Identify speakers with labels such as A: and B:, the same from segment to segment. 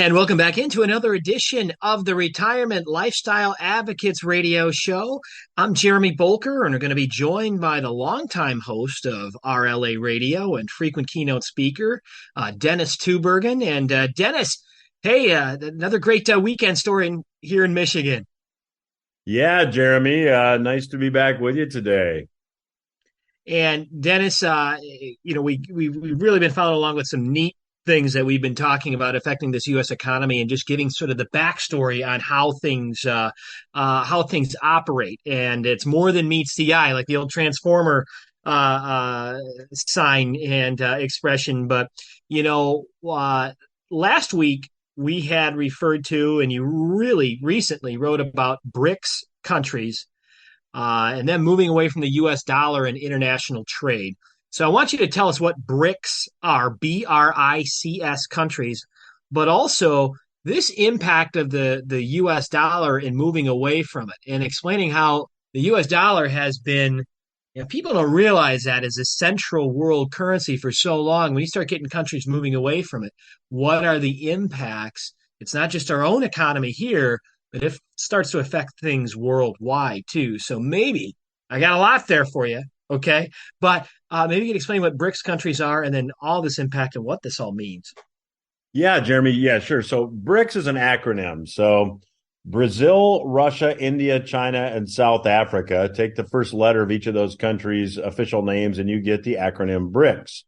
A: And welcome back into another edition of the Retirement Lifestyle Advocates Radio Show. I'm Jeremy Bolker, and we're going to be joined by the longtime host of RLA Radio and frequent keynote speaker, Dennis Tubergen. And Dennis, hey, another great weekend story here in Michigan.
B: Yeah, Jeremy, nice to be back with you today.
A: And Dennis, we've really been following along with some neat things that we've been talking about affecting this U.S. economy and just giving sort of the backstory on how things operate. And it's more than meets the eye, like the old Transformer sign and expression. But last week we had referred to, and you really recently wrote about BRICS countries and then moving away from the U.S. dollar and international trade. So I want you to tell us what BRICS are, BRICS countries, but also this impact of the U.S. dollar in moving away from it and explaining how the U.S. dollar has been, people don't realize that as a central world currency for so long. When you start getting countries moving away from it, what are the impacts? It's not just our own economy here, but it starts to affect things worldwide too. So maybe I got a lot there for you. Okay. But maybe you can explain what BRICS countries are and then all this impact and what this all means.
B: Yeah, Jeremy. Yeah, sure. So BRICS is an acronym. So Brazil, Russia, India, China, and South Africa. Take the first letter of each of those countries' official names, and you get the acronym BRICS.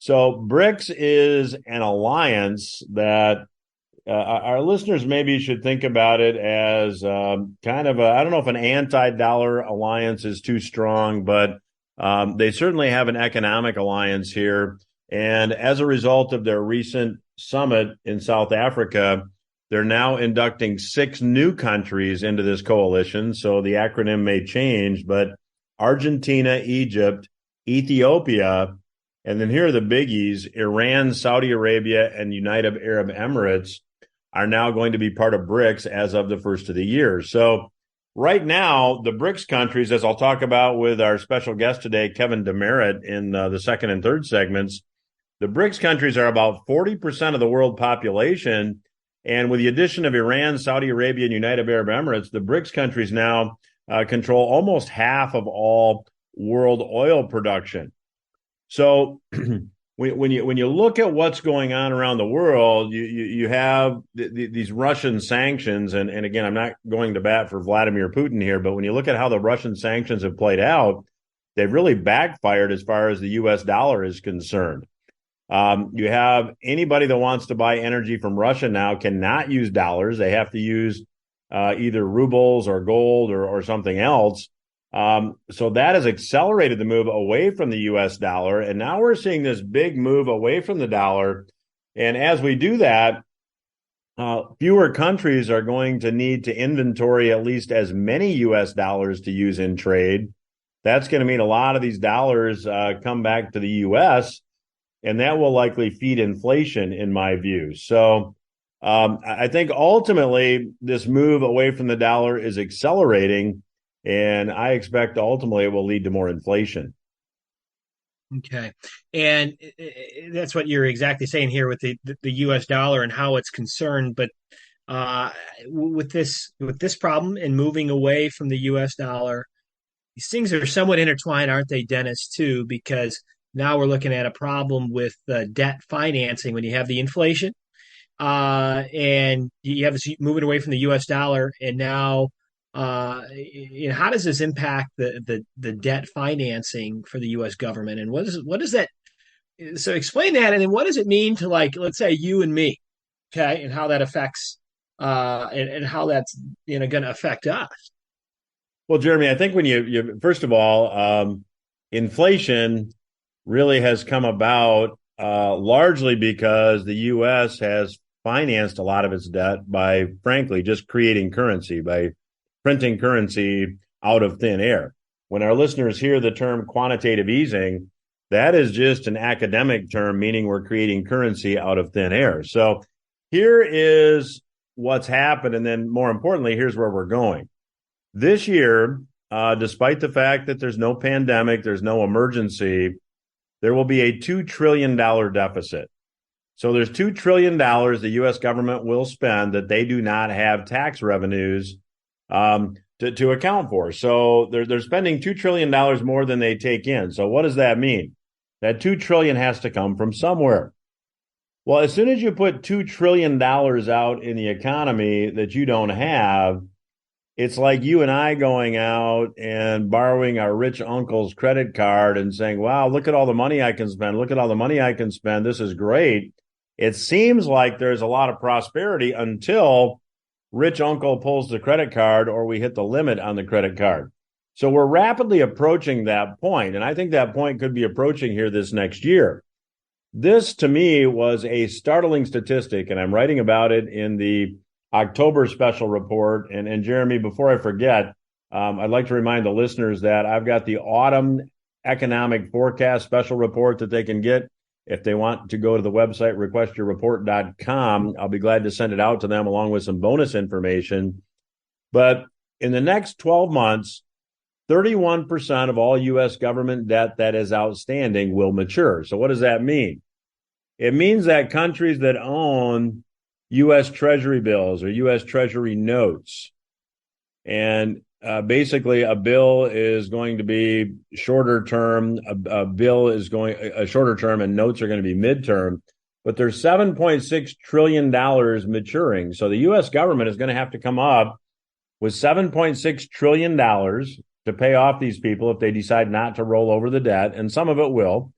B: So BRICS is an alliance that our listeners maybe should think about it as kind of I don't know if an anti-dollar alliance is too strong, but they certainly have an economic alliance here. And as a result of their recent summit in South Africa, they're now inducting 6 new countries into this coalition. So the acronym may change, but Argentina, Egypt, Ethiopia, and then here are the biggies: Iran, Saudi Arabia, and United Arab Emirates are now going to be part of BRICS as of the first of the year. So right now, the BRICS countries, as I'll talk about with our special guest today, Kevin Demerit, in the second and third segments, the BRICS countries are about 40% of the world population. And with the addition of Iran, Saudi Arabia, and United Arab Emirates, the BRICS countries now control almost half of all world oil production. So when you look at what's going on around the world, you have these Russian sanctions, and again, I'm not going to bat for Vladimir Putin here, but when you look at how the Russian sanctions have played out, they've really backfired as far as the U.S. dollar is concerned. You have anybody that wants to buy energy from Russia now cannot use dollars. They have to use either rubles or gold or something else. So that has accelerated the move away from the U.S. dollar. And now we're seeing this big move away from the dollar. And as we do that, fewer countries are going to need to inventory at least as many U.S. dollars to use in trade. That's going to mean a lot of these dollars come back to the U.S., and that will likely feed inflation, in my view. So I think ultimately this move away from the dollar is accelerating, and I expect ultimately it will lead to more inflation.
A: Okay. And that's what you're exactly saying here with the U.S. dollar and how it's concerned. But with this problem and moving away from the U.S. dollar, these things are somewhat intertwined, aren't they, Dennis, too? Because now we're looking at a problem with debt financing when you have the inflation and you have this moving away from the U.S. dollar. And now, how does this impact the debt financing for the U.S. government? And what is that? So explain that, and then what does it mean to, like, let's say you and me, okay, and how that affects and how that's going to affect us.
B: Well, Jeremy, I think when you first of all, inflation really has come about largely because the U.S. has financed a lot of its debt by, frankly, just creating currency, by printing currency out of thin air. When our listeners hear the term quantitative easing, that is just an academic term, meaning we're creating currency out of thin air. So here is what's happened, and then more importantly, here's where we're going. This year, despite the fact that there's no pandemic, there's no emergency, there will be a $2 trillion deficit. So there's $2 trillion the U.S. government will spend that they do not have tax revenues to account for. So they're spending $2 trillion more than they take in. So what does that mean? That $2 trillion has to come from somewhere. Well, as soon as you put $2 trillion out in the economy that you don't have, it's like you and I going out and borrowing our rich uncle's credit card and saying, wow, look at all the money I can spend. Look at all the money I can spend. This is great. It seems like there's a lot of prosperity until rich uncle pulls the credit card or we hit the limit on the credit card. So we're rapidly approaching that point. And I think that point could be approaching here this next year. This, to me, was a startling statistic, and I'm writing about it in the October special report. And Jeremy, before I forget, I'd like to remind the listeners that I've got the autumn economic forecast special report that they can get. If they want to go to the website, requestyourreport.com, I'll be glad to send it out to them along with some bonus information. But in the next 12 months, 31% of all U.S. government debt that is outstanding will mature. So what does that mean? It means that countries that own U.S. Treasury bills or U.S. Treasury notes, and basically a bill is going to be shorter term, a bill is going a shorter term, and notes are going to be midterm. But there's $7.6 trillion maturing. So the U.S. government is going to have to come up with $7.6 trillion to pay off these people if they decide not to roll over the debt, and some of it will.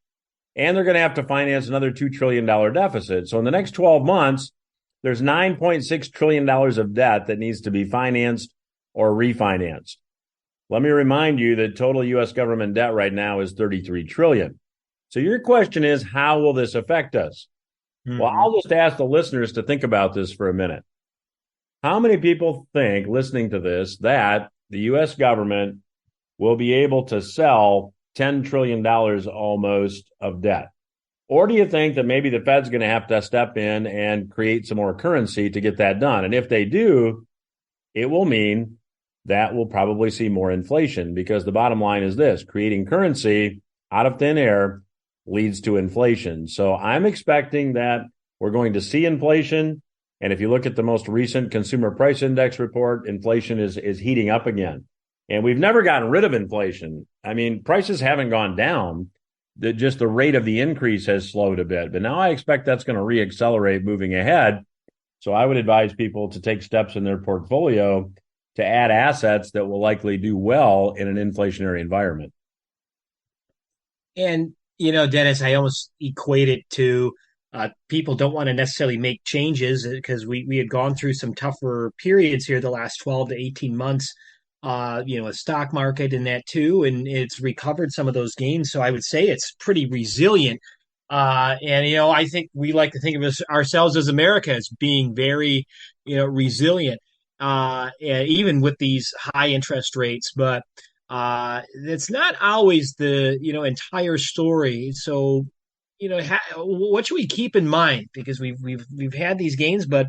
B: And they're going to have to finance another $2 trillion deficit. So in the next 12 months, there's $9.6 trillion of debt that needs to be financed or refinanced. Let me remind you that total U.S. government debt right now is $33 trillion. So your question is, how will this affect us? Mm-hmm. Well, I'll just ask the listeners to think about this for a minute. How many people think, listening to this, that the U.S. government will be able to sell $10 trillion almost of debt? Or do you think that maybe the Fed's going to have to step in and create some more currency to get that done? And if they do, it will mean that we'll probably see more inflation, because the bottom line is this: creating currency out of thin air leads to inflation. So I'm expecting that we're going to see inflation. And if you look at the most recent consumer price index report, inflation is heating up again. And we've never gotten rid of inflation. I mean, prices haven't gone down. Just the rate of the increase has slowed a bit. But now I expect that's going to reaccelerate moving ahead. So I would advise people to take steps in their portfolio to add assets that will likely do well in an inflationary environment.
A: And, Dennis, I almost equate it to people don't want to necessarily make changes because we had gone through some tougher periods here the last 12 to 18 months. A stock market and that too, and it's recovered some of those gains. So I would say it's pretty resilient. I think we like to think of ourselves as America as being very, resilient, even with these high interest rates. But it's not always the, entire story. So, what should we keep in mind? Because we've had these gains, but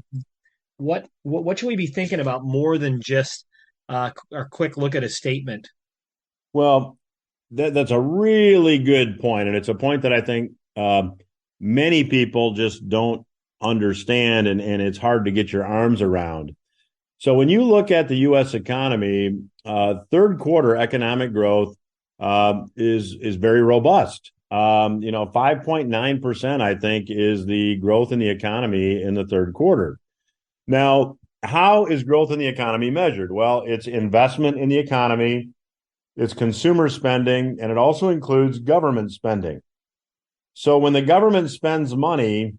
A: what should we be thinking about more than just a quick look at a statement?
B: Well, that's a really good point, and it's a point that I think many people just don't understand, and it's hard to get your arms around. So when you look at the U.S. economy, third quarter economic growth is very robust. 5.9%, I think, is the growth in the economy in the third quarter. Now, how is growth in the economy measured? Well, it's investment in the economy, it's consumer spending, and it also includes government spending. So when the government spends money,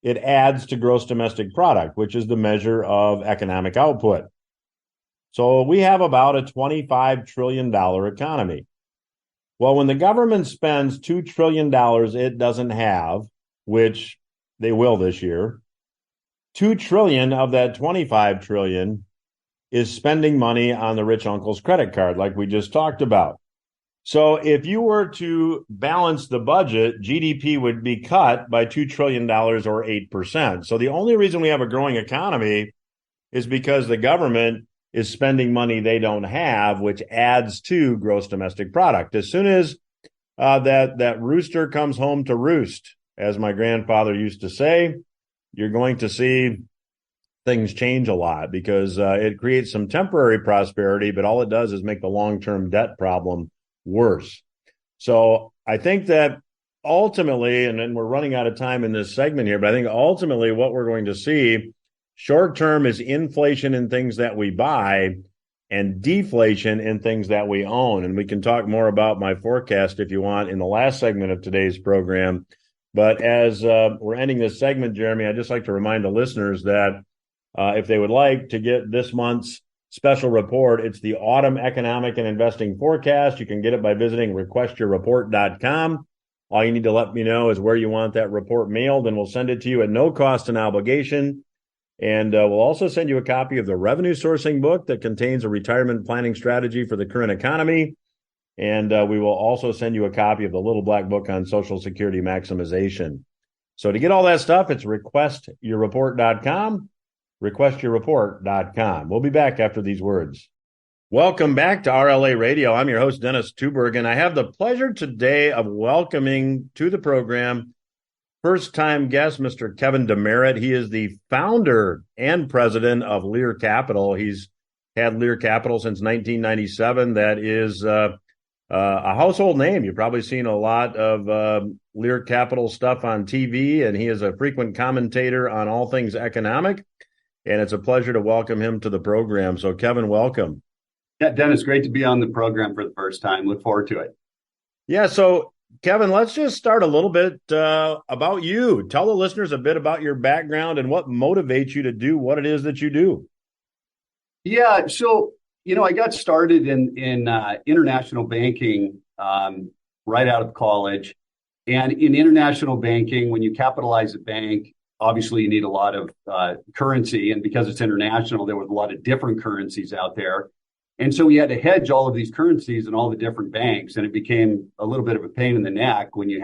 B: it adds to gross domestic product, which is the measure of economic output. So we have about a $25 trillion economy. Well, when the government spends $2 trillion it doesn't have, which they will this year, $2 trillion of that $25 trillion is spending money on the rich uncle's credit card, like we just talked about. So if you were to balance the budget, GDP would be cut by $2 trillion or 8%. So the only reason we have a growing economy is because the government is spending money they don't have, which adds to gross domestic product. As soon as that rooster comes home to roost, as my grandfather used to say, you're going to see things change a lot because it creates some temporary prosperity, but all it does is make the long-term debt problem worse. So I think that ultimately, and then we're running out of time in this segment here, but I think ultimately what we're going to see short term is inflation in things that we buy and deflation in things that we own. And we can talk more about my forecast if you want in the last segment of today's program. But as we're ending this segment, Jeremy, I'd just like to remind the listeners that if they would like to get this month's special report, it's the Autumn Economic and Investing Forecast. You can get it by visiting requestyourreport.com. All you need to let me know is where you want that report mailed, and we'll send it to you at no cost and obligation. And we'll also send you a copy of the revenue sourcing book that contains a retirement planning strategy for the current economy. And we will also send you a copy of the Little Black Book on Social Security maximization. So to get all that stuff, it's requestyourreport.com, requestyourreport.com. We'll be back after these words. Welcome back to RLA Radio. I'm your host, Dennis Tuberg, and I have the pleasure today of welcoming to the program first-time guest, Mr. Kevin Demerit. He is the founder and president of Lear Capital. He's had Lear Capital since 1997. That is a household name. You've probably seen a lot of Lear Capital stuff on TV, and he is a frequent commentator on all things economic. And it's a pleasure to welcome him to the program. So, Kevin, welcome.
C: Yeah, Dennis, great to be on the program for the first time. Look forward to it.
B: Yeah, so Kevin, let's just start a little bit about you. Tell the listeners a bit about your background and what motivates you to do what it is that you do.
C: Yeah, so, I got started in international banking right out of college. And in international banking, when you capitalize a bank, obviously you need a lot of currency. And because it's international, there was a lot of different currencies out there. And so we had to hedge all of these currencies in all the different banks. And it became a little bit of a pain in the neck when you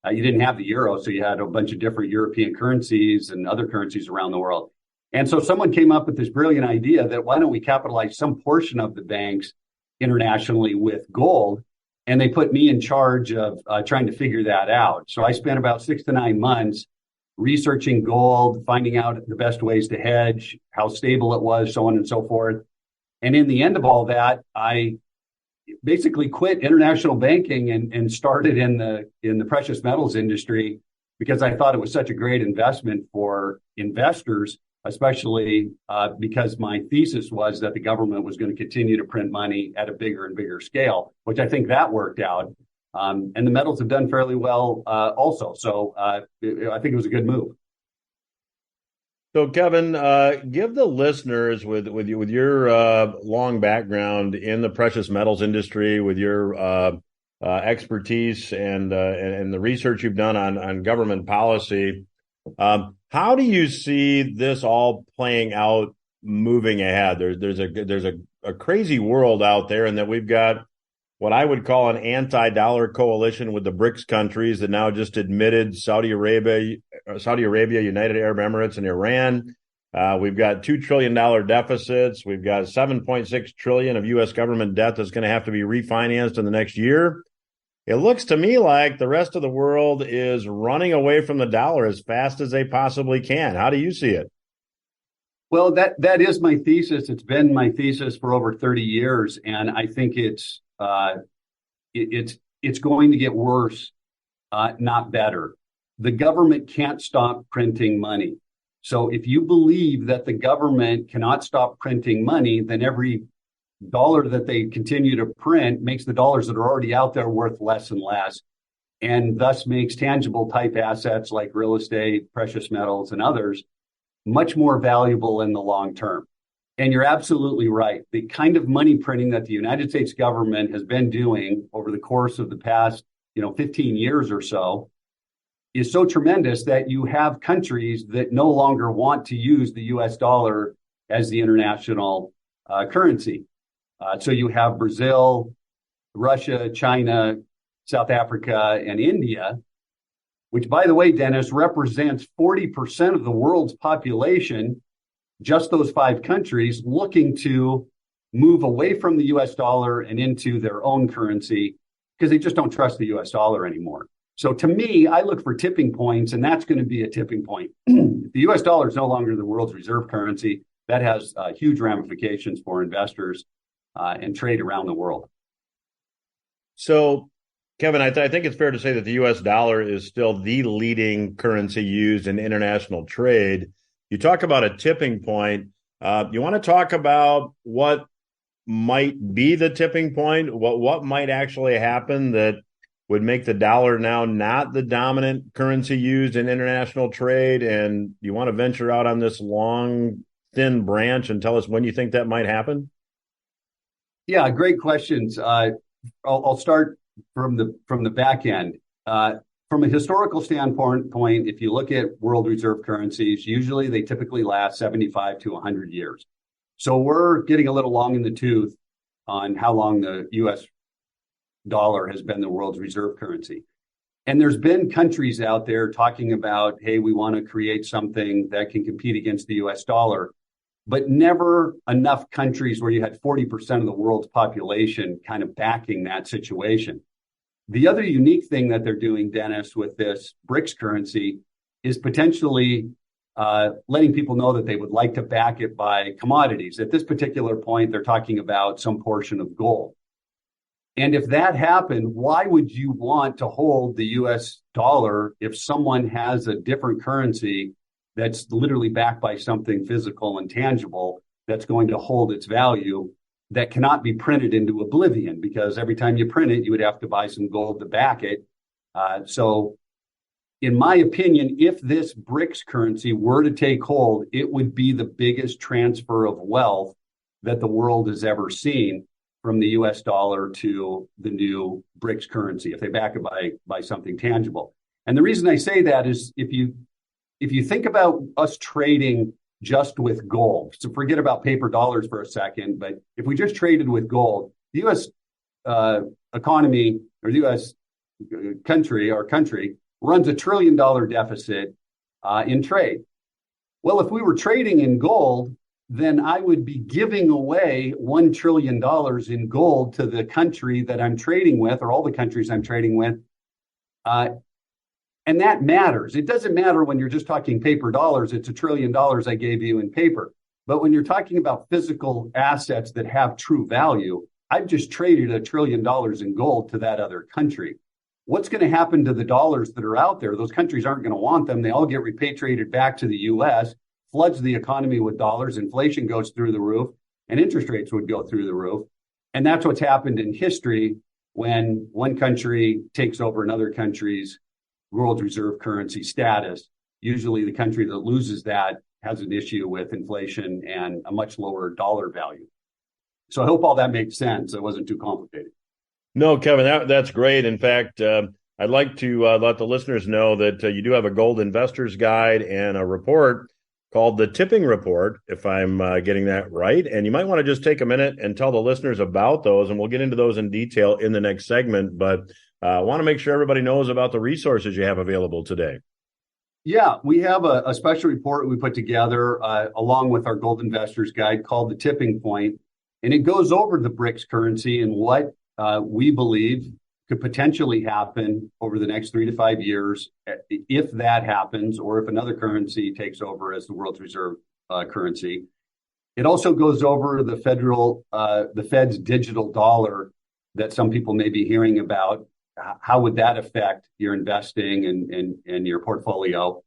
C: didn't have the euro. So you had a bunch of different European currencies and other currencies around the world. And so someone came up with this brilliant idea that why don't we capitalize some portion of the banks internationally with gold? And they put me in charge of trying to figure that out. So I spent about 6 to 9 months researching gold, finding out the best ways to hedge, how stable it was, so on and so forth. And in the end of all that, I basically quit international banking and started in the precious metals industry because I thought it was such a great investment for investors, especially because my thesis was that the government was going to continue to print money at a bigger and bigger scale, which I think that worked out. And the metals have done fairly well also. So I think it was a good move.
B: So, Kevin, give the listeners with your long background in the precious metals industry, with your expertise and the research you've done on government policy, how do you see this all playing out moving ahead? There's a crazy world out there, and that we've got what I would call an anti-dollar coalition with the BRICS countries that now just admitted Saudi Arabia, United Arab Emirates, and Iran. We've got $2 trillion deficits. We've got $7.6 trillion of U.S. government debt that's going to have to be refinanced in the next year. It looks to me like the rest of the world is running away from the dollar as fast as they possibly can. How do you see it?
C: Well, that is my thesis. It's been my thesis for over 30 years, and I think it's going to get worse, not better. The government can't stop printing money. So if you believe that the government cannot stop printing money, then every dollar that they continue to print makes the dollars that are already out there worth less and less, and thus makes tangible type assets like real estate, precious metals, and others much more valuable in the long term. And you're absolutely right. The kind of money printing that the United States government has been doing over the course of the past, 15 years or so is so tremendous that you have countries that no longer want to use the US dollar as the international currency. So you have Brazil, Russia, China, South Africa, and India, which, by the way, Dennis, represents 40% of the world's population. Just those 5 countries looking to move away from the US dollar and into their own currency because they just don't trust the US dollar anymore. So to me, I look for tipping points, and that's going to be a tipping point. If the US dollar is no longer the world's reserve currency, that has huge ramifications for investors and trade around the world.
B: So, Kevin, I think it's fair to say that the U.S. dollar is still the leading currency used in international trade. You talk about a tipping point. You want to talk about what might be the tipping point? What might actually happen that would make the dollar now not the dominant currency used in international trade? And you want to venture out on this long, thin branch and tell us when you think that might happen?
C: Yeah, great questions. I'll start from the back end. From a historical standpoint, if you look at world reserve currencies, usually they typically last 75 to 100 years. So we're getting a little long in the tooth on how long the U.S. dollar has been the world's reserve currency. And there's been countries out there talking about, hey, we want to create something that can compete against the U.S. dollar, but never enough countries where you had 40% of the world's population kind of backing that situation. The other unique thing that they're doing, Dennis, with this BRICS currency is potentially letting people know that they would like to back it by commodities. At this particular point, they're talking about some portion of gold. And if that happened, why would you want to hold the US dollar if someone has a different currency that's literally backed by something physical and tangible that's going to hold its value that cannot be printed into oblivion? Because every time you print it, you would have to buy some gold to back it. So in my opinion, if this BRICS currency were to take hold, it would be the biggest transfer of wealth that the world has ever seen from the US dollar to the new BRICS currency, if they back it by something tangible. And the reason I say that is if you think about us trading just with gold, so forget about paper dollars for a second, but if we just traded with gold, the US economy or the US country runs $1 trillion deficit in trade. Well, if we were trading in gold, then I would be giving away $1 trillion in gold to the country that I'm trading with, or all the countries I'm trading with. And that matters. It doesn't matter when you're just talking paper dollars. It's $1 trillion I gave you in paper. But when you're talking about physical assets that have true value, I've just traded $1 trillion in gold to that other country. What's going to happen to the dollars that are out there? Those countries aren't going to want them. They all get repatriated back to the U.S., floods the economy with dollars, inflation goes through the roof, and interest rates would go through the roof. And that's what's happened in history when one country takes over another country's world reserve currency status. Usually the country that loses that has an issue with inflation and a much lower dollar value. So I hope all that makes sense. It wasn't too complicated.
B: No, Kevin, that's great. In fact, I'd like to let the listeners know that you do have a gold investor's guide and a report called the Tipping Report, if I'm getting that right. And you might want to just take a minute and tell the listeners about those, and we'll get into those in detail in the next segment. But I want to make sure everybody knows about the resources you have available today.
C: Yeah, we have a special report we put together along with our Gold Investors Guide called The Tipping Point. And it goes over the BRICS currency and what we believe could potentially happen over the next 3 to 5 years if that happens, or if another currency takes over as the world's reserve currency. It also goes over the Fed's digital dollar that some people may be hearing about. How would that affect your investing and your portfolio?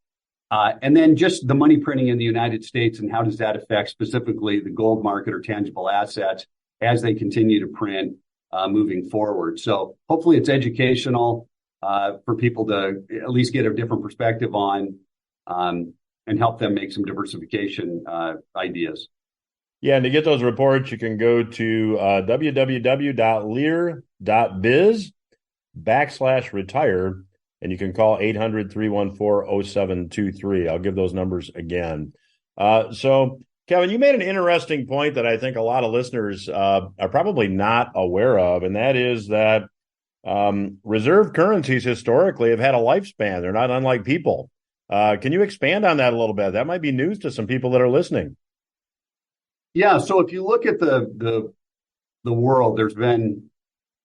C: And then just the money printing in the United States, and how does that affect specifically the gold market or tangible assets as they continue to print moving forward. So hopefully it's educational for people to at least get a different perspective on and help them make some diversification ideas.
B: Yeah, and to get those reports, you can go to www.lear.biz/retire, and you can call 800-314-0723. I'll give those numbers again. So, Kevin, you made an interesting point that I think a lot of listeners are probably not aware of, and that is that reserve currencies historically have had a lifespan. They're not unlike people. Can you expand on that a little bit? That might be news to some people that are listening.
C: Yeah, so if you look at the world, there's been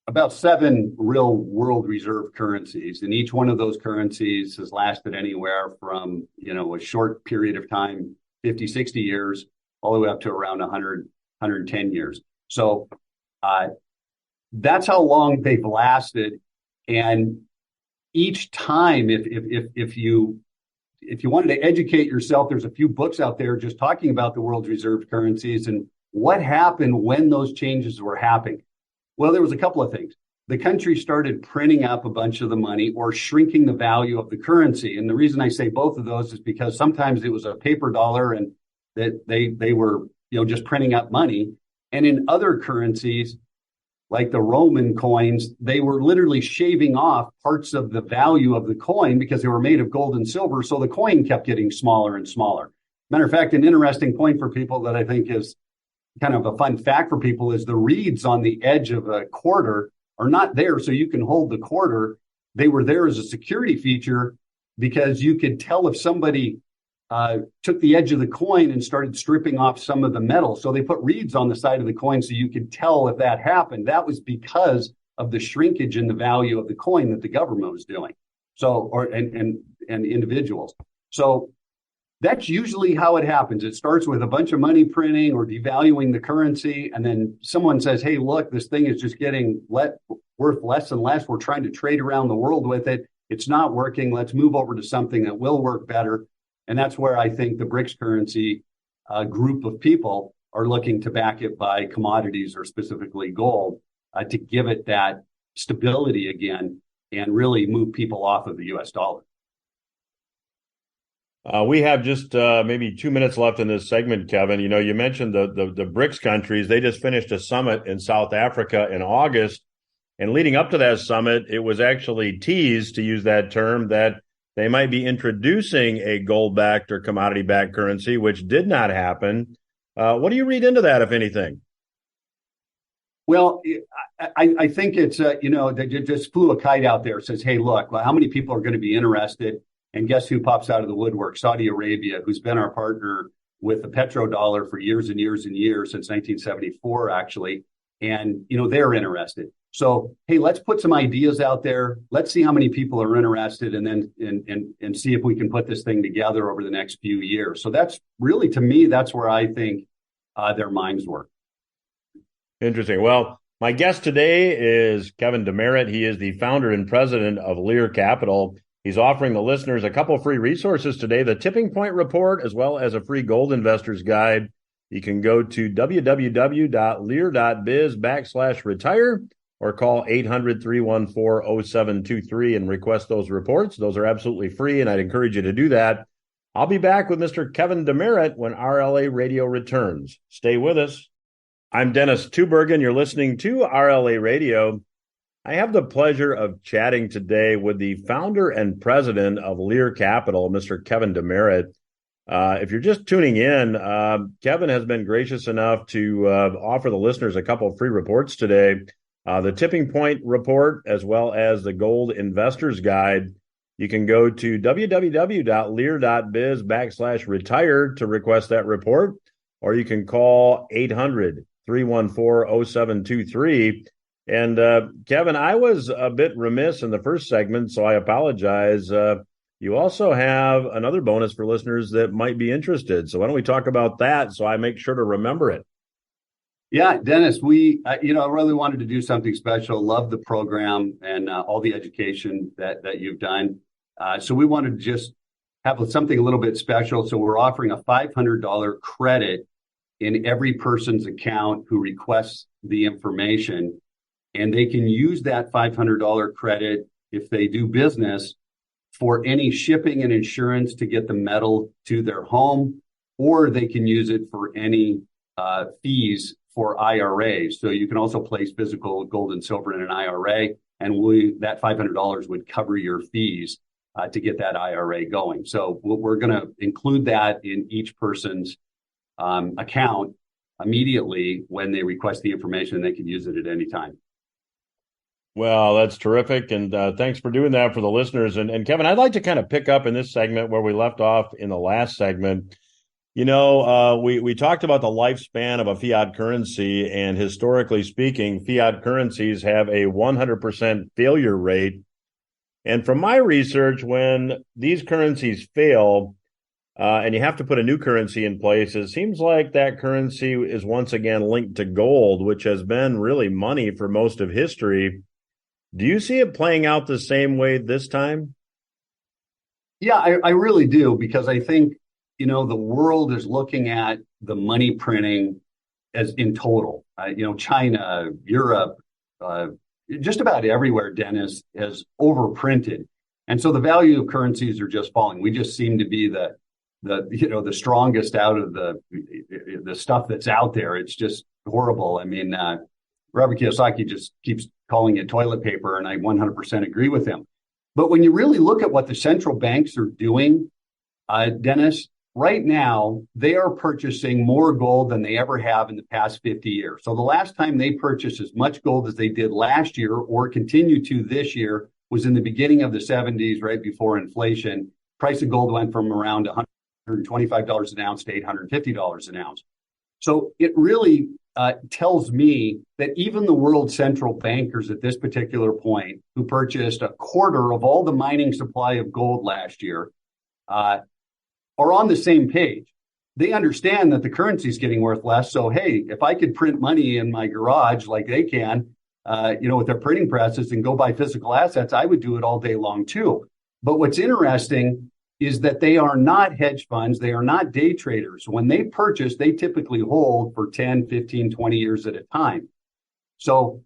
C: about seven real world reserve currencies, and each one of those currencies has lasted anywhere from a short period of time, 50, 60 years, all the way up to around 100, 110 years. So uh, that's how long they've lasted. And each time, if you wanted to educate yourself, there's a few books out there just talking about the world's reserve currencies and what happened when those changes were happening. Well, there was a couple of things. The country started printing up a bunch of the money or shrinking the value of the currency. And the reason I say both of those is because sometimes it was a paper dollar and that they were, just printing up money. And in other currencies, like the Roman coins, they were literally shaving off parts of the value of the coin because they were made of gold and silver. So the coin kept getting smaller and smaller. Matter of fact, an interesting point for people that I think is kind of a fun fact for people is the reeds on the edge of a quarter are not there so you can hold the quarter. They were there as a security feature because you could tell if somebody took the edge of the coin and started stripping off some of the metal. So they put reeds on the side of the coin so you could tell if that happened. That was because of the shrinkage in the value of the coin that the government was doing. So, and individuals. So that's usually how it happens. It starts with a bunch of money printing or devaluing the currency, and then someone says, "Hey, look, this thing is just getting worth less and less. We're trying to trade around the world with it. It's not working. Let's move over to something that will work better." And that's where I think the BRICS currency group of people are looking to back it by commodities or specifically gold to give it that stability again and really move people off of the U.S. dollar.
B: We have just maybe 2 minutes left in this segment, Kevin. You mentioned the BRICS countries. They just finished a summit in South Africa in August. And leading up to that summit, it was actually teased, to use that term, that they might be introducing a gold-backed or commodity-backed currency, which did not happen. What do you read into that, if anything?
C: Well, I think it's, they just flew a kite out there, says, hey, look, how many people are going to be interested? And guess who pops out of the woodwork? Saudi Arabia, who's been our partner with the petrodollar for years and years and years, since 1974, actually. And, they're interested. So, hey, let's put some ideas out there. Let's see how many people are interested and then and see if we can put this thing together over the next few years. So that's really, to me, that's where I think their minds were.
B: Interesting. Well, my guest today is Kevin Demerit. He is the founder and president of Lear Capital. He's offering the listeners a couple free resources today, the Tipping Point Report, as well as a free gold investor's guide. You can go to www.lear.biz/retire or call 800-314-0723 and request those reports. Those are absolutely free, and I'd encourage you to do that. I'll be back with Mr. Kevin Demerit when RLA Radio returns. Stay with us. I'm Dennis Tubergen. You're listening to RLA Radio. I have the pleasure of chatting today with the founder and president of Lear Capital, Mr. Kevin Demerit. If you're just tuning in, Kevin has been gracious enough to offer the listeners a couple of free reports today. The Tipping Point Report, as well as the Gold Investor's Guide. You can go to www.lear.biz/retire to request that report, or you can call 800-314-0723. And Kevin, I was a bit remiss in the first segment, so I apologize. You also have another bonus for listeners that might be interested. So why don't we talk about that so I make sure to remember it?
C: Yeah, Dennis, I really wanted to do something special. Love the program and all the education that you've done. So we wanted to just have something a little bit special. So we're offering a $500 credit in every person's account who requests the information. And they can use that $500 credit if they do business for any shipping and insurance to get the metal to their home, or they can use it for any fees for IRAs. So you can also place physical gold and silver in an IRA, and that $500 would cover your fees to get that IRA going. So we're going to include that in each person's account immediately when they request the information, and they can use it at any time.
B: Well, that's terrific. And thanks for doing that for the listeners. And Kevin, I'd like to kind of pick up in this segment where we left off in the last segment. We talked about the lifespan of a fiat currency, and historically speaking, fiat currencies have a 100% failure rate. And from my research, when these currencies fail, and you have to put a new currency in place, it seems like that currency is once again linked to gold, which has been really money for most of history. Do you see it playing out the same way this time?
C: Yeah, I really do, because I think, the world is looking at the money printing as in total. China, Europe, uh, just about everywhere, Dennis, has overprinted. And so the value of currencies are just falling. We just seem to be the strongest out of the stuff that's out there. It's just horrible. I mean, Robert Kiyosaki just keeps calling it toilet paper, and I 100% agree with him. But when you really look at what the central banks are doing, Dennis, right now, they are purchasing more gold than they ever have in the past 50 years. So the last time they purchased as much gold as they did last year or continue to this year was in the beginning of the 70s, right before inflation. Price of gold went from around $125 an ounce to $850 an ounce. So it really tells me that even the world central bankers at this particular point, who purchased a quarter of all the mining supply of gold last year, are on the same page. They understand that the currency is getting worth less. So, hey, if I could print money in my garage like they can, with their printing presses and go buy physical assets, I would do it all day long too. But what's interesting is that they are not hedge funds. They are not day traders. When they purchase, they typically hold for 10, 15, 20 years at a time. So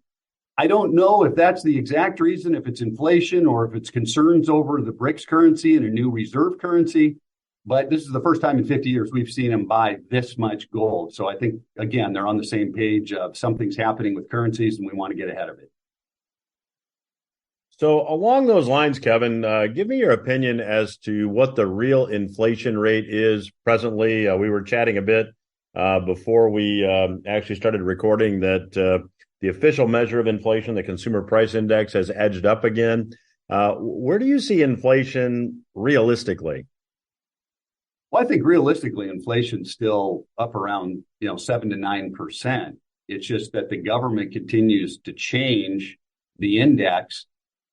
C: I don't know if that's the exact reason, if it's inflation or if it's concerns over the BRICS currency and a new reserve currency. But this is the first time in 50 years we've seen them buy this much gold. So I think, again, they're on the same page of something's happening with currencies and we want to get ahead of it.
B: So along those lines, Kevin, give me your opinion as to what the real inflation rate is presently. We were chatting a bit before we actually started recording that the official measure of inflation, the consumer price index, has edged up again. Where do you see inflation realistically?
C: Well, I think realistically, inflation's still up around 7 to 9%. It's just that the government continues to change the index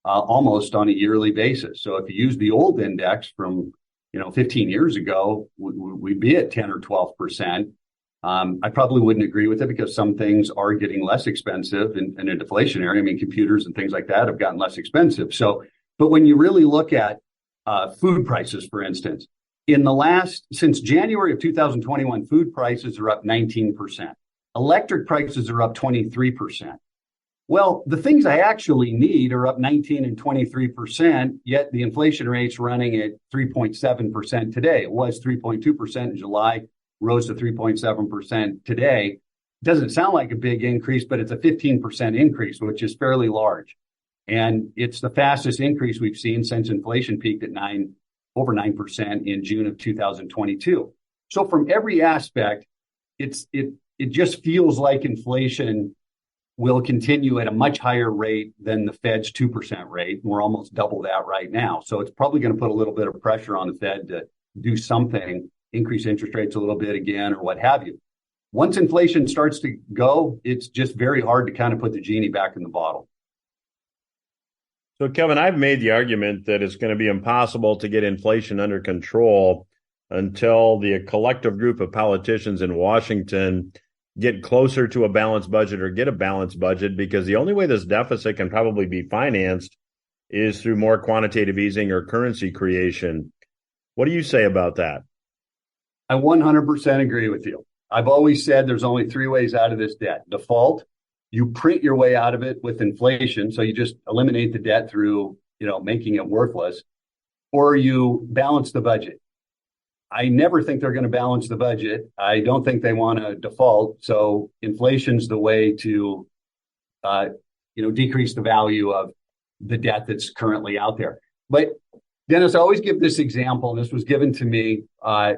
C: almost on a yearly basis. So if you use the old index from 15 years ago, we'd be at 10 or 12%. I probably wouldn't agree with it because some things are getting less expensive and a deflationary. I mean, computers and things like that have gotten less expensive. So, but when you really look at food prices, for instance, since January of 2021, food prices are up 19%. Electric prices are up 23%. Well, the things I actually need are up 19 and 23%, yet the inflation rate's running at 3.7% today. It was 3.2% in July, rose to 3.7% today. Doesn't sound like a big increase, but it's a 15% increase, which is fairly large. And it's the fastest increase we've seen since inflation peaked at over 9% in June of 2022. So from every aspect, it just feels like inflation will continue at a much higher rate than the Fed's 2% rate. We're almost double that right now. So it's probably going to put a little bit of pressure on the Fed to do something, increase interest rates a little bit again, or what have you. Once inflation starts to go, it's just very hard to kind of put the genie back in the bottle.
B: So, Kevin, I've made the argument that it's going to be impossible to get inflation under control until the collective group of politicians in Washington get closer to a balanced budget or get a balanced budget, because the only way this deficit can probably be financed is through more quantitative easing or currency creation. What do you say about that?
C: I 100% agree with you. I've always said there's only three ways out of this debt. Default, you print your way out of it with inflation, so you just eliminate the debt through, making it worthless, or you balance the budget. I never think they're going to balance the budget. I don't think they want to default. So inflation's the way to, decrease the value of the debt that's currently out there. But Dennis, I always give this example. This was given to me by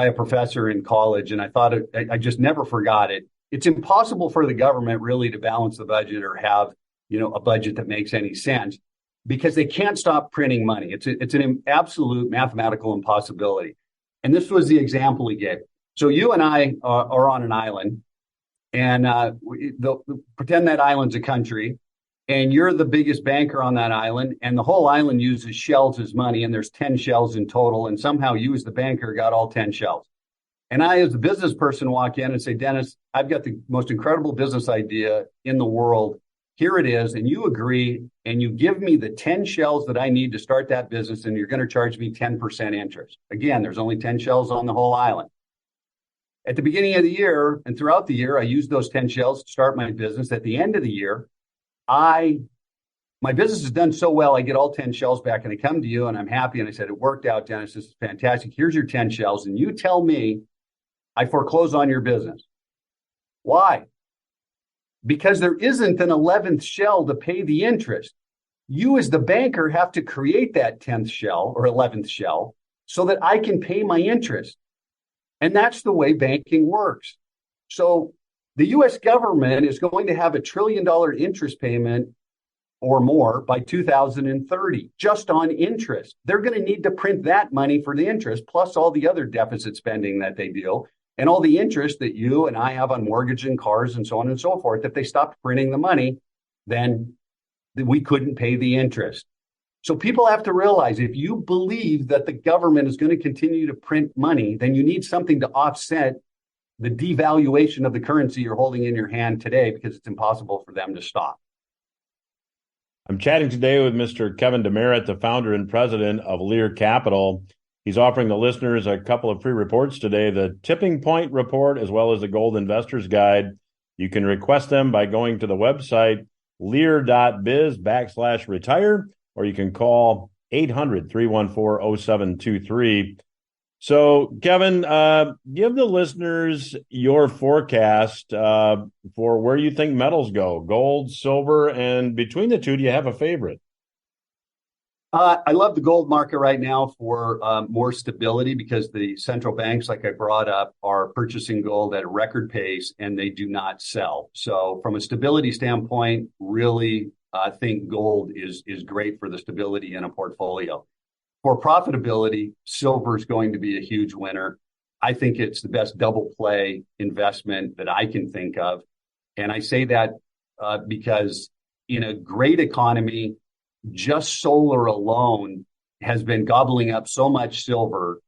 C: a professor in college, and I just never forgot it. It's impossible for the government really to balance the budget or have, a budget that makes any sense because they can't stop printing money. It's an absolute mathematical impossibility. And this was the example he gave. So you and I are on an island, and pretend that island's a country, and you're the biggest banker on that island, and the whole island uses shells as money, and there's 10 shells in total, and somehow you as the banker got all 10 shells. And I, as a business person, walk in and say, Dennis, I've got the most incredible business idea in the world. Here it is. And you agree, and you give me the 10 shells that I need to start that business, and you're going to charge me 10% interest. Again, there's only 10 shells on the whole island. At the beginning of the year and throughout the year, I use those 10 shells to start my business. At the end of the year, my business has done so well, I get all 10 shells back, and I come to you and I'm happy. And I said, it worked out, Dennis. This is fantastic. Here's your 10 shells. And you tell me I foreclose on your business. Why? Because there isn't an 11th shell to pay the interest. You, as the banker, have to create that 10th shell or 11th shell so that I can pay my interest. And that's the way banking works. So the US government is going to have $1 trillion interest payment or more by 2030, just on interest. They're going to need to print that money for the interest, plus all the other deficit spending that they do, and all the interest that you and I have on mortgage and cars and so on and so forth. If they stopped printing the money, then we couldn't pay the interest. So people have to realize, if you believe that the government is going to continue to print money, then you need something to offset the devaluation of the currency you're holding in your hand today, because it's impossible for them to stop.
B: I'm chatting today with Mr. Kevin Demerit, the founder and president of Lear Capital. He's offering the listeners a couple of free reports today, the Tipping Point Report, as well as the Gold Investor's Guide. You can request them by going to the website lear.biz/retire, or you can call 800-314-0723. So, Kevin, give the listeners your forecast for where you think metals go, gold, silver, and between the two, do you have a favorite?
C: I love the gold market right now for more stability, because the central banks, like I brought up, are purchasing gold at a record pace, and they do not sell. So from a stability standpoint, really, I think gold is great for the stability in a portfolio. For profitability, silver is going to be a huge winner. I think it's the best double play investment that I can think of. And I say that because in a great economy, just solar alone has been gobbling up so much silver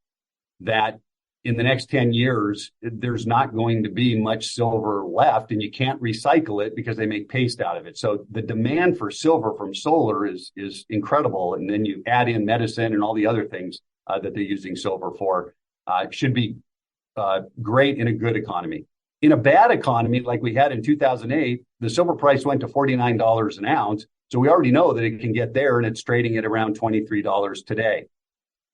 C: that in the next 10 years, there's not going to be much silver left, and you can't recycle it because they make paste out of it. So the demand for silver from solar is incredible. And then you add in medicine and all the other things that they're using silver for. It should be great in a good economy. In a bad economy, like we had in 2008, the silver price went to $49 an ounce. So we already know that it can get there, and it's trading at around $23 today.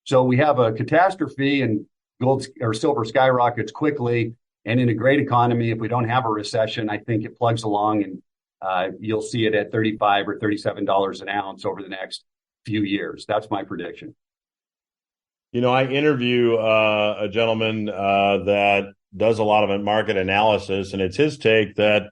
C: So we have a catastrophe, and gold or silver skyrockets quickly. And in a great economy, if we don't have a recession, I think it plugs along, and you'll see it at $35 or $37 an ounce over the next few years. That's my prediction.
B: You know, I interview a gentleman that does a lot of market analysis, and it's his take that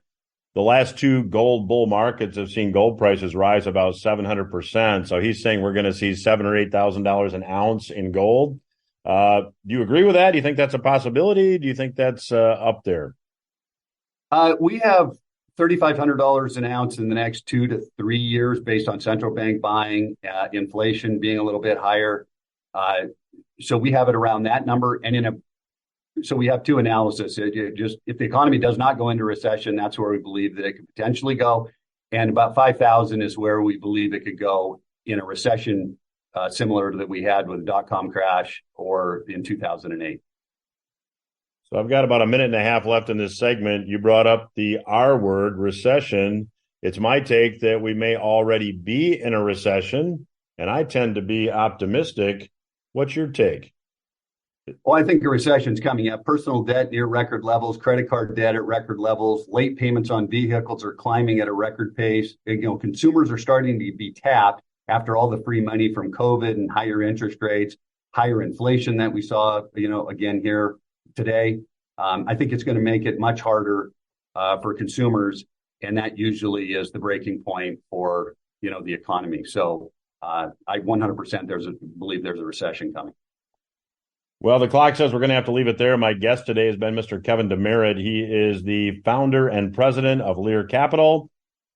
B: the last two gold bull markets have seen gold prices rise about 700%. So he's saying we're going to see $7,000 or $8,000 an ounce in gold. Do you agree with that? Do you think that's a possibility? Do you think that's up there?
C: We have $3,500 an ounce in the next 2 to 3 years, based on central bank buying, inflation being a little bit higher. So we have it around that number. And so we have two analyses. Just if the economy does not go into recession, that's where we believe that it could potentially go. And about 5,000 is where we believe it could go in a recession similar to that we had with the dot-com crash or in 2008.
B: So I've got about a minute and a half left in this segment. You brought up the R word, recession. It's my take that we may already be in a recession, and I tend to be optimistic. What's your take?
C: Well, I think a recession is coming up. Personal debt near record levels, credit card debt at record levels, late payments on vehicles are climbing at a record pace. Consumers are starting to be tapped after all the free money from COVID and higher interest rates, higher inflation that we saw, again here today. I think it's going to make it much harder for consumers, and that usually is the breaking point for, the economy. So I 100% believe there's a recession coming.
B: Well, the clock says we're going to have to leave it there. My guest today has been Mr. Kevin Demerit. He is the founder and president of Lear Capital.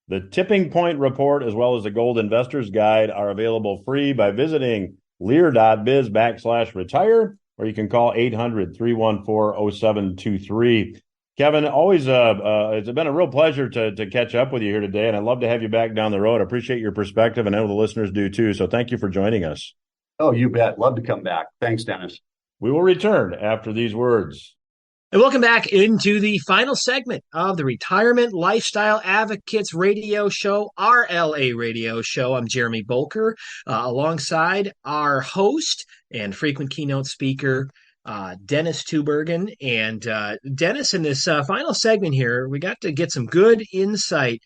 B: The Tipping Point Report, as well as the Gold Investors Guide, are available free by visiting lear.biz/retire, or you can call 800-314-0723. Kevin, always it's been a real pleasure to catch up with you here today, and I'd love to have you back down the road. I appreciate your perspective, and I know the listeners do too. So thank you for joining us.
C: Oh, you bet. Love to come back. Thanks, Dennis.
B: We will return after these words.
A: And welcome back into the final segment of the Retirement Lifestyle Advocates radio show, RLA radio show. I'm Jeremy Bolker, alongside our host and frequent keynote speaker, Dennis Tubergen. And Dennis, in this final segment here, we got to get some good insight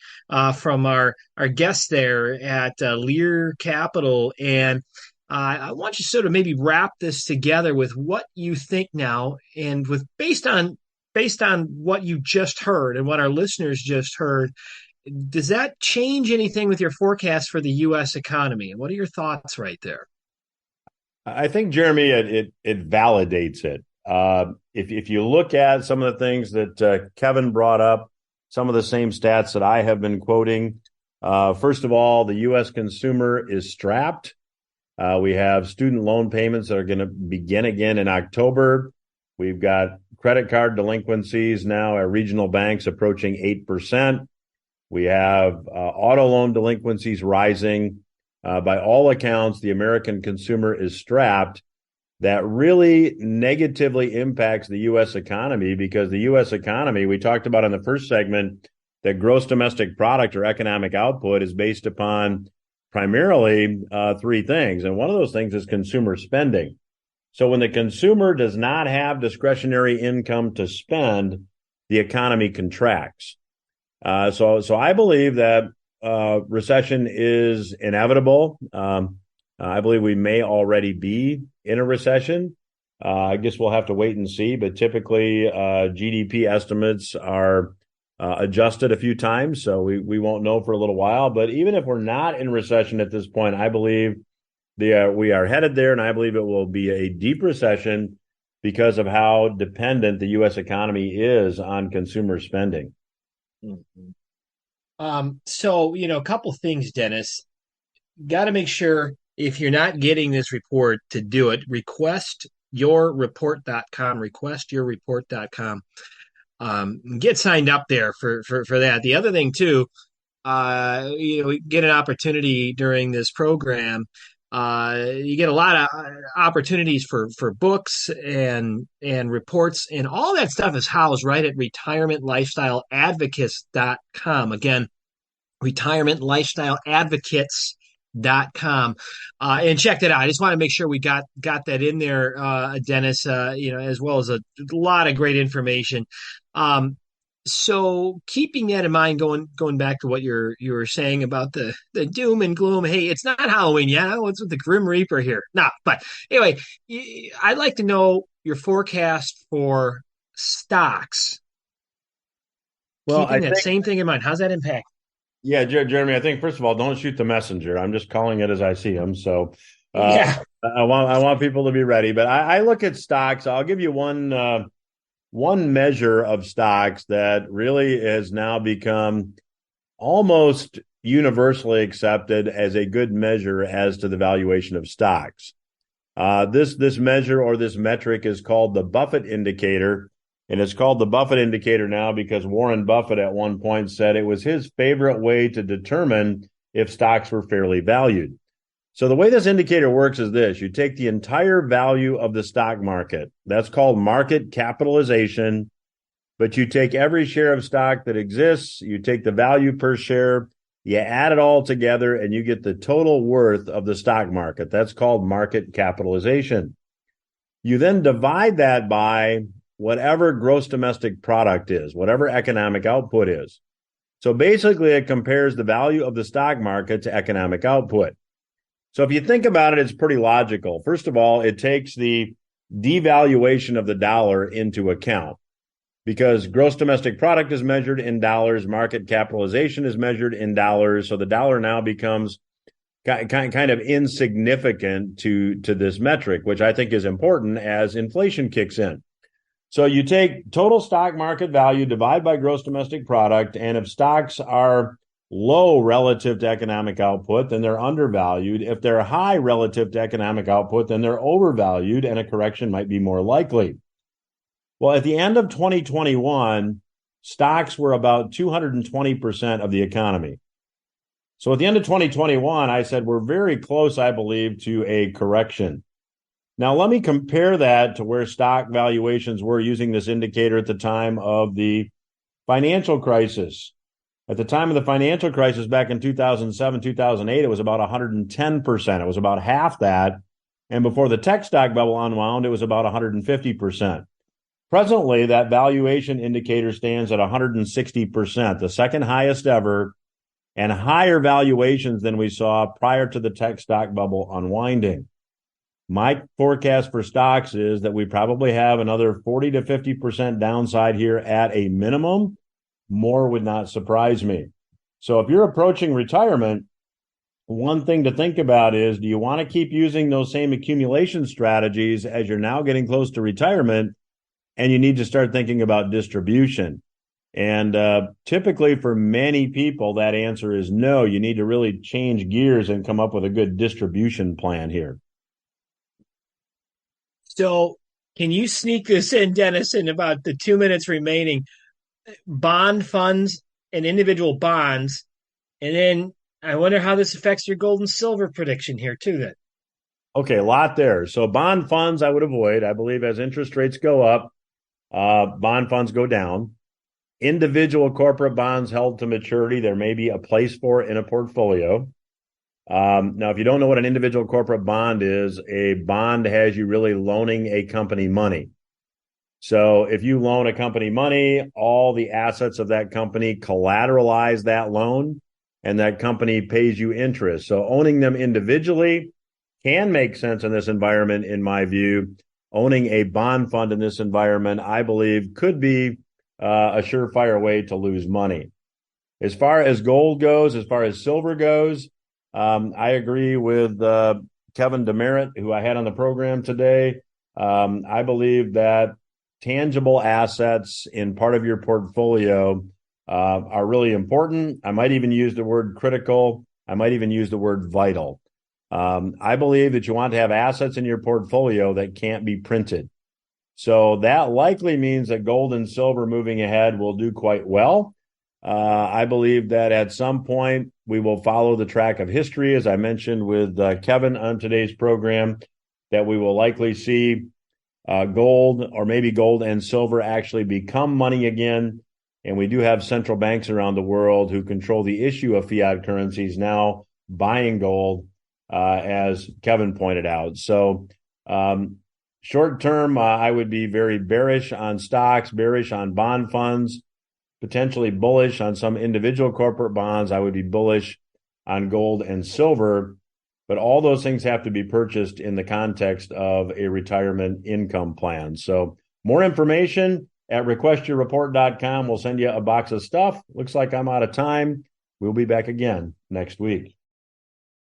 A: from our guests there at Lear Capital. And I want you to sort of maybe wrap this together with what you think now, and with based on what you just heard and what our listeners just heard, does that change anything with your forecast for the U.S. economy? And what are your thoughts right there?
B: I think, Jeremy, it validates it. If you look at some of the things that Kevin brought up, some of the same stats that I have been quoting, first of all, the U.S. consumer is strapped. We have student loan payments that are going to begin again in October. We've got credit card delinquencies now at regional banks approaching 8%. We have auto loan delinquencies rising. By all accounts, the American consumer is strapped. That really negatively impacts the U.S. economy, because the U.S. economy, we talked about in the first segment, that gross domestic product or economic output is based upon primarily three things. And one of those things is consumer spending. So when the consumer does not have discretionary income to spend, the economy contracts. So I believe that recession is inevitable. I believe we may already be in a recession. I guess we'll have to wait and see. But typically, GDP estimates are adjusted a few times, so we won't know for a little while. But even if we're not in recession at this point, I believe we are headed there, and I believe it will be a deep recession because of how dependent the U.S. economy is on consumer spending.
A: Mm-hmm. So, a couple things, Dennis. Got to make sure, if you're not getting this report, to do it. Requestyourreport.com. Get signed up there for that. The other thing too, we get an opportunity during this program. You get a lot of opportunities for books and reports, and all that stuff is housed right at retirementlifestyleadvocates.com. Again, retirementlifestyleadvocates.com, and check that out. I just want to make sure we got that in there, Dennis, as well as a lot of great information. So keeping that in mind, going back to what you were saying about the doom and gloom. Hey, it's not Halloween yet. What's with the Grim Reaper here? No, but anyway, I'd like to know your forecast for stocks.
B: Well,
A: Keeping that same thing in mind, how's that impact?
B: Yeah, Jeremy, I think, first of all, don't shoot the messenger. I'm just calling it as I see them. So
A: Yeah.
B: I want people to be ready. But I look at stocks. I'll give you one measure of stocks that really has now become almost universally accepted as a good measure as to the valuation of stocks. This measure, or this metric, is called the Buffett indicator. And it's called the Buffett indicator now because Warren Buffett at one point said it was his favorite way to determine if stocks were fairly valued. So the way this indicator works is this: you take the entire value of the stock market. That's called market capitalization. But you take every share of stock that exists, you take the value per share, you add it all together, and you get the total worth of the stock market. That's called market capitalization. You then divide that by whatever gross domestic product is, whatever economic output is. So basically, it compares the value of the stock market to economic output. So if you think about it, it's pretty logical. First of all, it takes the devaluation of the dollar into account, because gross domestic product is measured in dollars, market capitalization is measured in dollars. So the dollar now becomes kind of insignificant to this metric, which I think is important as inflation kicks in. So you take total stock market value, divide by gross domestic product, and if stocks are low relative to economic output, then they're undervalued. If they're high relative to economic output, then they're overvalued, and a correction might be more likely. Well, at the end of 2021, stocks were about 220% of the economy. So at the end of 2021, I said we're very close, I believe, to a correction. Now, let me compare that to where stock valuations were using this indicator at the time of the financial crisis. At the time of the financial crisis back in 2007, 2008, it was about 110%. It was about half that. And before the tech stock bubble unwound, it was about 150%. Presently, that valuation indicator stands at 160%, the second highest ever, and higher valuations than we saw prior to the tech stock bubble unwinding. My forecast for stocks is that we probably have another 40 to 50% downside here at a minimum. More would not surprise me. So if you're approaching retirement, one thing to think about is, do you want to keep using those same accumulation strategies as you're now getting close to retirement? And you need to start thinking about distribution. And typically for many people, that answer is no. You need to really change gears and come up with a good distribution plan here.
A: So can you sneak this in, Dennis, in about the 2 minutes remaining? Bond funds and individual bonds. And then I wonder how this affects your gold and silver prediction here, too, then.
B: Okay, a lot there. So bond funds I would avoid. I believe as interest rates go up, bond funds go down. Individual corporate bonds held to maturity, there may be a place for it in a portfolio. Now, if you don't know what an individual corporate bond is, a bond has you really loaning a company money. So if you loan a company money, all the assets of that company collateralize that loan, and that company pays you interest. So owning them individually can make sense in this environment, in my view. Owning a bond fund in this environment, I believe, could be a surefire way to lose money. As far as gold goes, as far as silver goes, I agree with Kevin Demerit, who I had on the program today. I believe that tangible assets in part of your portfolio are really important. I might even use the word critical. I might even use the word vital. I believe that you want to have assets in your portfolio that can't be printed. So that likely means that gold and silver moving ahead will do quite well. I believe that at some point we will follow the track of history, as I mentioned with Kevin on today's program, that we will likely see gold, or maybe gold and silver, actually become money again. And we do have central banks around the world who control the issue of fiat currencies now buying gold, as Kevin pointed out. So short term, I would be very bearish on stocks, bearish on bond funds, potentially bullish on some individual corporate bonds. I would be bullish on gold and silver, but all those things have to be purchased in the context of a retirement income plan. So more information at requestyourreport.com. We'll send you a box of stuff. Looks like I'm out of time. We'll be back again next week.